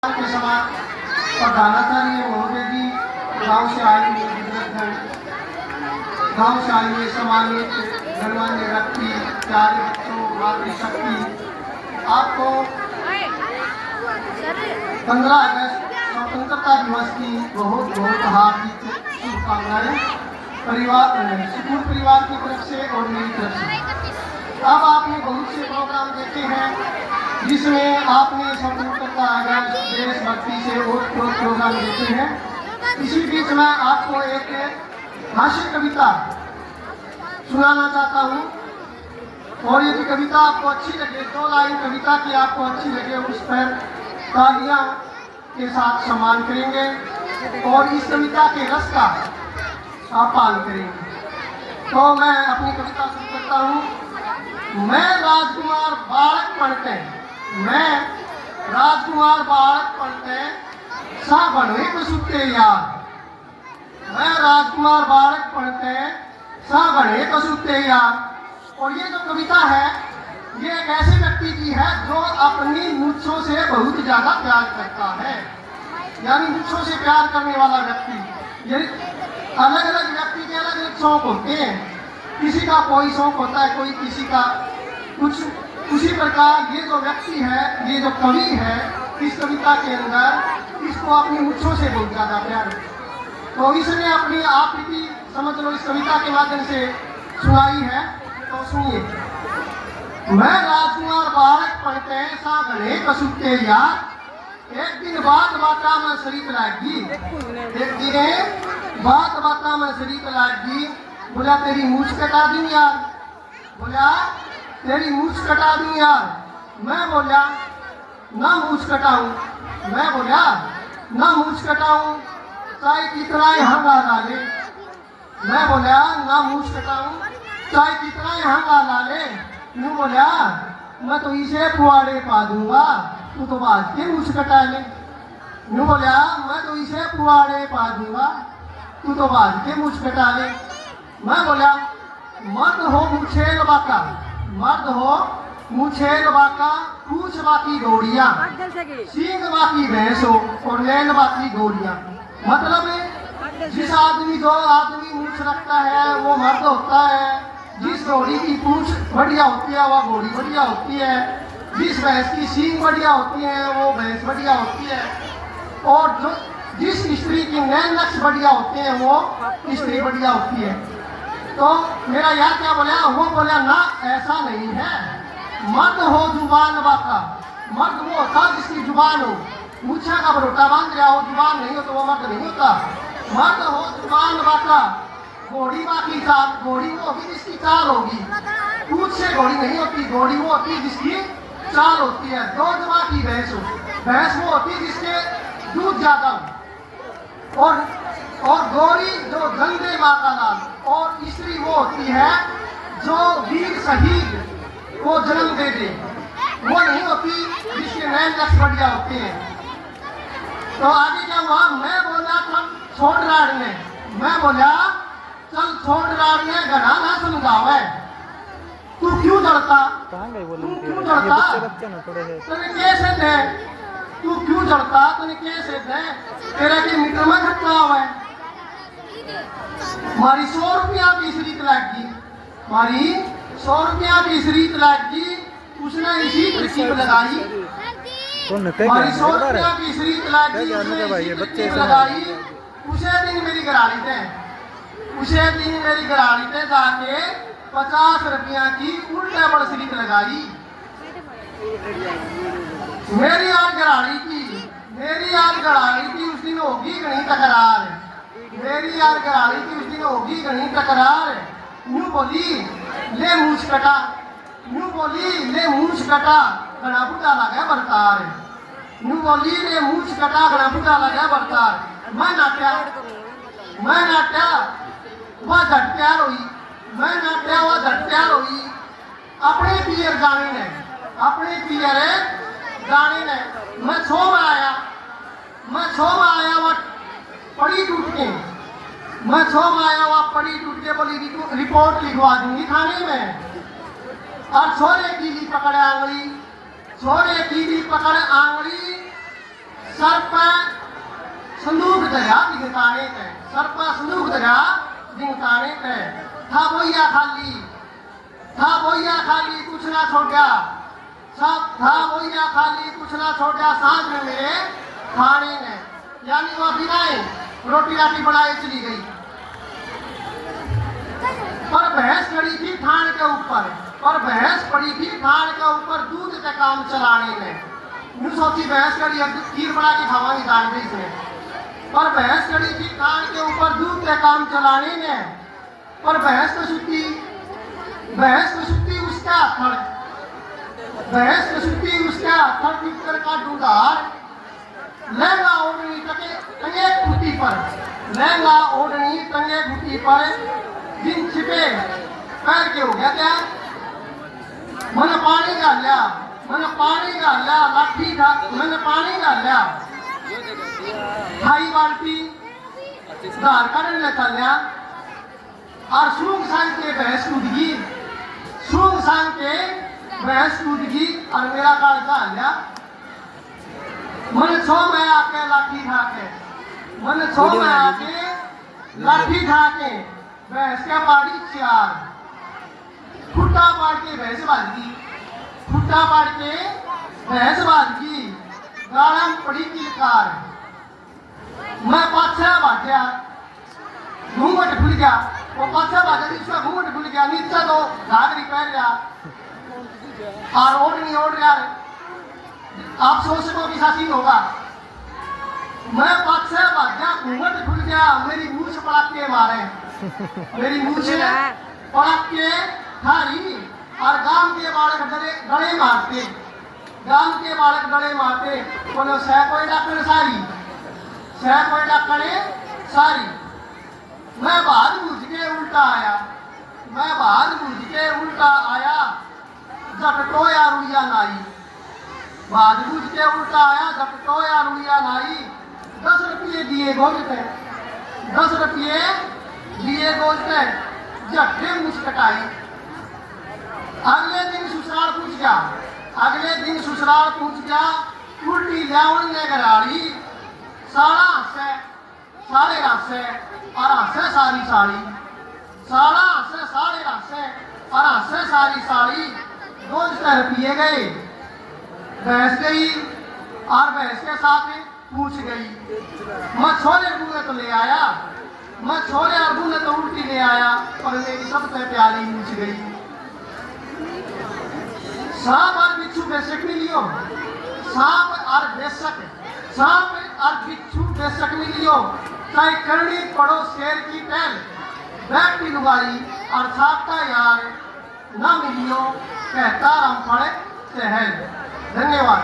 के समान प्रधानाचार्य महोदय जी गाँव से आए हुए बुजुर्गगण, गाँव से आए हुए सम्मानित गणमान्य व्यक्ति, प्यारे बच्चों, मातृशक्ति, आपको 15 अगस्त स्वतंत्रता दिवस की बहुत बहुत हार्दिक शुभकामनाएं स्कूल परिवार की तरफ से और मेरी तरफ से। अब आपने बहुत से प्रोग्राम देखे हैं जिसमें आपने स्वतंत्रता अगस्त देशभक्ति से और प्रोग्राम देखे हैं। इसी बीच में आपको एक हास्य कविता सुनाना चाहता हूँ और यदि कविता आपको अच्छी लगे, 2 लाइन कविता की आपको अच्छी लगे, उस पर तालियां के साथ सम्मान करेंगे और इस कविता के रस का आप पालन करेंगे। तो मैं अपनी कविता शुरू करता हूँ। मैं राजकुमार बालक पढ़ते, मैं राजकुमार बालक पढ़ते सा बने कसुते यार। मैं राजकुमार बालक पढ़ते सा बने कसुते यार। और ये जो कविता है ये एक ऐसे व्यक्ति की है जो अपनी मूंछों से बहुत ज्यादा प्यार करता है, यानी मूंछों से प्यार करने वाला व्यक्ति। ये अलग अलग व्यक्ति के अलग अलग शौक होते हैं, किसी का कोई शौक होता है, कोई किसी का कुछ। उसी प्रकार ये जो व्यक्ति है, ये जो कवि है, इस कविता के अंदर इसको अपनी मूंछों से बहुत ज्यादा प्यार है। तो इसने अपनी आप की समझ लो इस कविता के माध्यम से सुनाई है, तो सुनिए। मैं राजकुमार बालक पढ़ते सा गणे कसुते यार। एक दिन बात बाता में शरीफ लागी, एक दिन बात बाता में शरीफ लागी। बोला तेरी मूछ कटा दूं यार, बोला तेरी मूछ कटा दूं यार। मैं बोला ना मूछ कटाऊं, मैं बोला ना मूछ कटाऊं, चाहे कितना ही हंगा डाले। मैं बोला ना मूछ कटाऊं, चाहे कितना ही हंगा डाले। यूं बोला मैं तो इसे पुआड़े पा दूंगा, तू तो बाज के मूछ कटा ले। यूं बोला मैं तो इसे पुआड़े पा दूंगा, तू तो बाज के मूछ कटा ले। मैं बोला मर्द हो मुछेल बाका, मर्द हो मुछेल बाका, पूछ बाकी गौड़िया, सींग बाकी भैंस हो और नैन बाकी गौड़िया। मतलब जिस आदमी जो आदमी मूछ रखता है वो मर्द होता है, जिस घोड़ी की पूछ बढ़िया होती है वह घोड़ी बढ़िया होती है, जिस भैंस की सींग बढ़िया होती है वो भैंस बढ़िया होती है, और जो जिस स्त्री की नैन नक्श बढ़िया होते हैं वो स्त्री बढ़िया होती है। तो मेरा यार क्या बोला, वो बोला ना ऐसा नहीं है। मर्द हो जुबान बाका, मर्द वो होता जिसकी जुबान हो, मूछा का बरोटा बांध रहा हो, जुबान नहीं हो तो वो मर्द नहीं होता। मर्द हो जुबान बाका, घोड़ी बाकी चाल, घोड़ी वो होगी जिसकी चाल होगी, पूछ से घोड़ी नहीं होती, घोड़ी वो होती है जिसकी चाल होती है। दूध बाकी भैंस हो, भैंस वो होती है जिसके दूध ज्यादा हो, और गौरी जो गंदे माँ का लाल, और स्त्री वो होती है जो वीर शहीद को जन्म दे दे, वो नहीं होती जिसके नैन नक्श बढ़िया होते हैं। तो आगे क्या हुआ, मैं बोला चल छोड़ राड़ने, मैं बोला चल छोड़ राड़ने, घड़ा ना समझावे। तू क्यों जड़ता, तू क्यों जड़ता, तेरे कैसे थे, तू क्यों जड़ता, तेरे कैसे थे, तेरा के मीटर में खर्चा हुआ है। मारी 100 रुपया की शरीत लागी, मारी 100 रुपया की शरीत लागी, उसने इसी तरकीब लगाई। मारी 100 रुपया की शरीत लागी, उसने इसी तरकीब लगाई। उसे दिन मेरी गराड़ी थे, उसे दिन मेरी गराड़ी थे जाके 50 रुपया की उल्टे बड़ शरीत लगाई। मेरी आज गराड़ी की, मेरी आज गराड़ी की उस दिन होगी घनी तकरार, मेरी यार गराड़ी की उस दिन होगी घनी तकरार। यूं बोली ले मूछ कटा, यूं बोली ले मूछ कटा, घना बुटा लगा बरतार। यूं बोली ले मूछ कटा, घना बुटा लगा बरतार। मैं नाट्या वह झट प्यार हुई, मैं नाट्या वह झट प्यार हुई। अपने पियर गाने ने, अपने पियर गाने ने, मैं छो में आया, मैं छो में आया वह पड़ी टूट के, मैं छो में आया वह पड़ी टूट के, बोली रिपोर्ट लिखवा दूंगी थाने में। और छोरे की ली पकड़ आंगली, छोरे की ली पकड़ आंगली, सर्प संदूक दरिया दिखाने के सर्प संदूक दरिया दिखाने के था बोया खाली कुछ ना छोड़ा सब था बोया खाली कुछ ना छोड़ा सांझ में मेरे खाने ने यानी वो बिना रोटी राटी बनाए चली गई पर भैंस खड़ी थी थान के ऊपर दूध का काम चलाने में यूं सोची भैंस खड़ी खीर बना के खावांगी दाल में इसमें पर भैंस खड़ी थी थान के ऊपर दूध का काम चलाने में पर भैंस तो सुती उसका थड़ पीकर का डूडार लहंगा ओढ़नी टंगे घुटी पर दिन छिपे पैर के हो गया क्या मैंने पानी डाला लाठी था मैंने पानी डाला खाई बाल्टी धार काटने ले चलिया और सूंघ सांग के भैंस कूद गई और मेरा कालजा हल्ला मैंने छो में आके लाठी खा के भैंस के पाड़ी 4 खुट्टा पाड़ के भैंस बांध गई गालम पड़ी किलकार मैं पाछा भाग्या घूंघट खुल गया वो पाछा भाग्या इसका घूंघट खुल गया नीचे तो घाघरी पहन लिया और ओढ़नी ओढ़ रहा है आप सोच सको कि सीन होगा मैं पाछा भाग्या घूंघट खुल गया मेरी मूछ पड़क के मारे थारी और गांव के बालक गड़े मारते बोलो सह कोई डाकड़े सारी मैं बाहर बुझ के उल्टा आया झटटोया रुइया नाई 10 रुपये दिए गोलते झट्टे मुझ कटाई अगले दिन ससुराल पूछ गया उल्टी लियावन ने गराड़ी सारा हंसे और हंसे सारी साड़ी 2 रुपये गए भैंस गई और भैंस के साथ पूछ गई मैं छोरे अरबू ने तो उल्टी ले आया पर मेरी सबसे प्यारी पूछ गई सांप और बिच्छू बेशक मिलियो चाहे करनी पड़ो शेर की टहल बैठी लुगाई और छापता यार ना मिलियो कहता रामफल सहल। धन्यवाद।